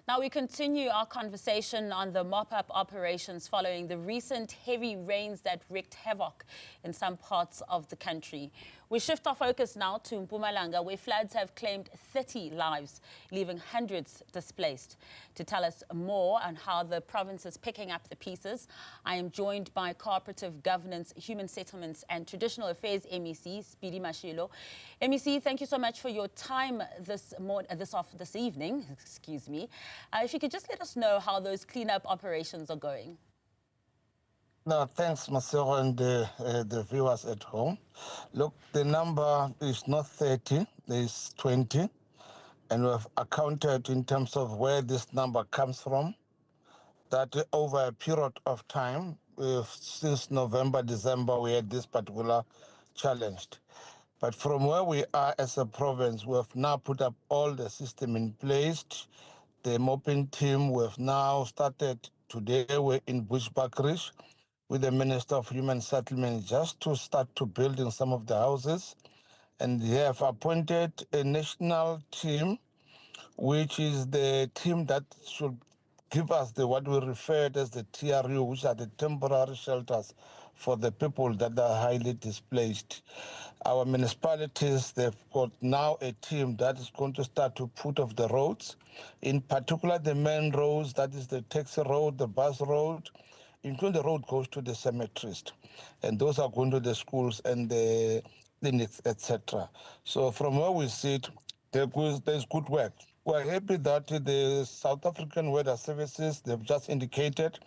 Now we continue our conversation on the mop-up operations following the recent heavy rains that wreaked havoc in some parts of the country. We shift our focus now to Mpumalanga, where floods have claimed 30 lives, leaving hundreds displaced. To tell us more on how the province is picking up the pieces, I am joined by Cooperative Governance, Human Settlements and Traditional Affairs MEC, Speedy Mashilo. MEC, thank you so much for your time this evening. Excuse me. If you could just let us know how those cleanup operations are going. No, thanks, Marcelo, and the viewers at home. Look, the number is not 30, it's 20, and we've accounted in terms of where this number comes from, that over a period of time, since November, December, we had this particular challenge. But from where we are as a province, we have now put up all the system in place. The mopping team, we've now started today, we're in Bushbuckridge with the Minister of Human Settlement just to start to building some of the houses. And they have appointed a national team, which is the team that should give us what we referred as the TRU, which are the temporary shelters for the people that are highly displaced. Our municipalities, they've got now a team that is going to start to put off the roads, in particular the main roads, that is the taxi road, the bus road, including the road goes to the cemeteries. And those are going to the schools and the clinics, etc. So from where we sit, there's good work. We're happy that the South African Weather Services, they've just indicated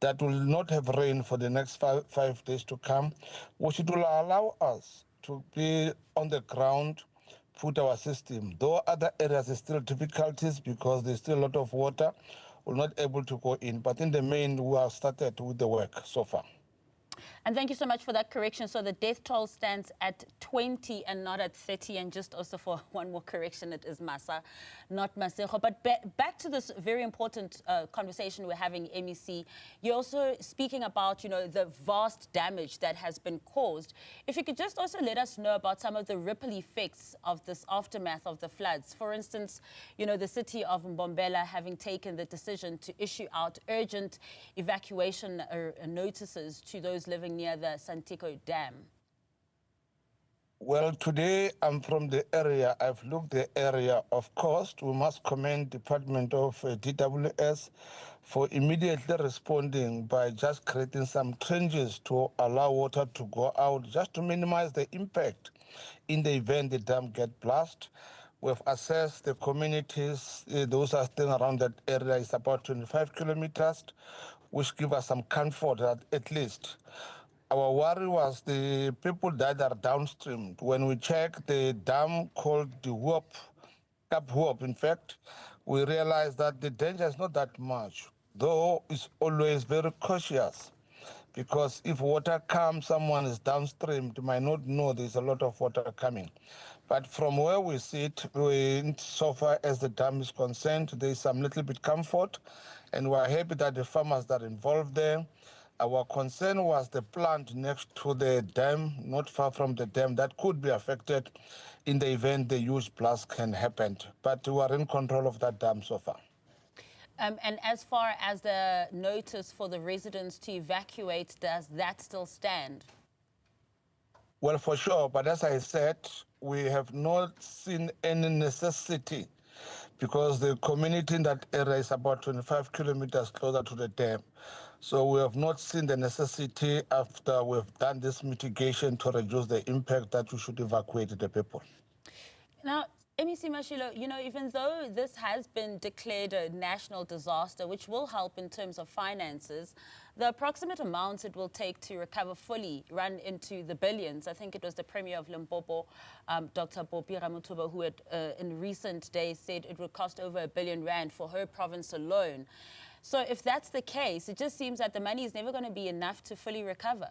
that will not have rain for the next five days to come, which will allow us to be on the ground, put our system. Though other areas are still difficulties because there's still a lot of water, we're not able to go in. But in the main, we have started with the work so far. And thank you so much for that correction. So the death toll stands at 20 and not at 30. And just also for one more correction, it is Masa, not Masego. But back to this very important conversation we're having, MEC. You're also speaking about, the vast damage that has been caused. If you could just also let us know about some of the ripple effects of this aftermath of the floods. For instance, the city of Mbombela having taken the decision to issue out urgent evacuation notices to those living near the Santico Dam. Well, today I'm from the area. I've looked the area. Of course, we must commend Department of DWS for immediately responding by just creating some trenches to allow water to go out, just to minimize the impact in the event the dam get blasted. We've assessed the communities, those are still around that area, is about 25 kilometers, which give us some comfort that at least. Our worry was the people that are downstream. When we check the dam called the Cap Hoop, in fact, we realized that the danger is not that much, though it's always very cautious. Because if water comes, someone is downstream, they might not know there's a lot of water coming. But from where we sit, so far as the dam is concerned, there's some little bit comfort, and we're happy that the farmers that are involved there. Our concern was the plant next to the dam, not far from the dam, that could be affected in the event the huge blast can happen. But we are in control of that dam so far. And as far as the notice for the residents to evacuate, does that still stand? Well, for sure. But as I said, we have not seen any necessity because the community in that area is about 25 kilometers closer to the dam. So we have not seen the necessity after we've done this mitigation to reduce the impact that we should evacuate the people. Now, MEC Mashilo, even though this has been declared a national disaster, which will help in terms of finances, the approximate amounts it will take to recover fully run into the billions. I think it was the Premier of Limpopo, Dr. Bopi Ramutuba, who had in recent days said it would cost over R1 billion for her province alone. So if that's the case, it just seems that the money is never going to be enough to fully recover.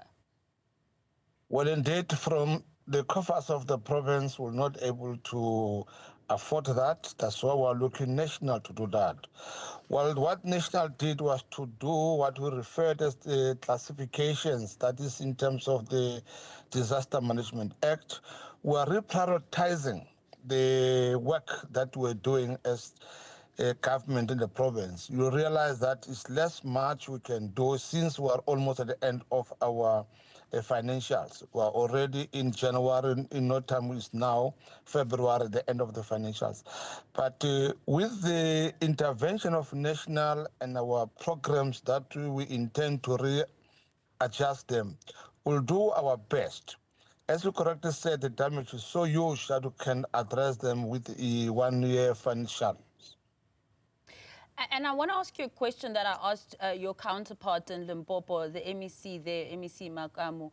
Well, indeed, from the coffers of the province, we're not able to afford that. That's why we're looking national to do that. Well, what national did was to do what we referred as the classifications, that is in terms of the Disaster Management Act. We're reprioritizing the work that we're doing as government in the province, you realize that it's less much we can do since we are almost at the end of our financials. We are already in January, in no time is now February, the end of the financials. But with the intervention of national and our programs that we intend to readjust them, we'll do our best. As you correctly said, the damage is so huge that we can address them with a 1 year financial. And I want to ask you a question that I asked your counterpart in Limpopo, the MEC there, MEC Makamu,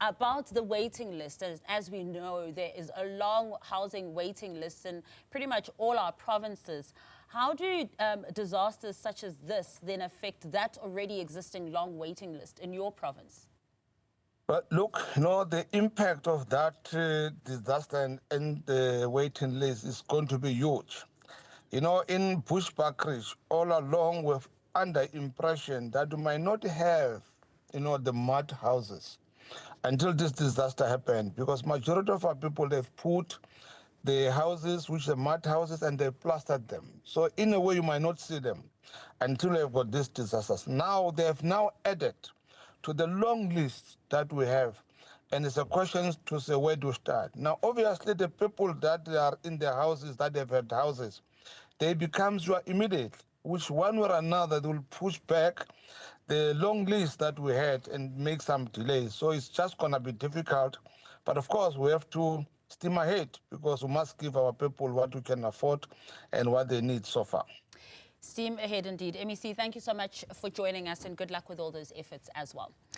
about the waiting list. As we know, there is a long housing waiting list in pretty much all our provinces. How do disasters such as this then affect that already existing long waiting list in your province? But look, the impact of that disaster and the waiting list is going to be huge. In Bushbuckridge, all along we're under impression that we might not have, the mud houses until this disaster happened, because majority of our people, they've put the houses, which are mud houses, and they plastered them. So in a way, you might not see them until they've got these disasters. Now, they have now added to the long list that we have. And it's a question to say, where to start? Now, obviously, the people that are in their houses, that they've had houses, they become your immediate, which one way or another will push back the long list that we had and make some delays. So it's just going to be difficult. But of course, we have to steam ahead because we must give our people what we can afford and what they need so far. Steam ahead indeed. MEC, thank you so much for joining us and good luck with all those efforts as well.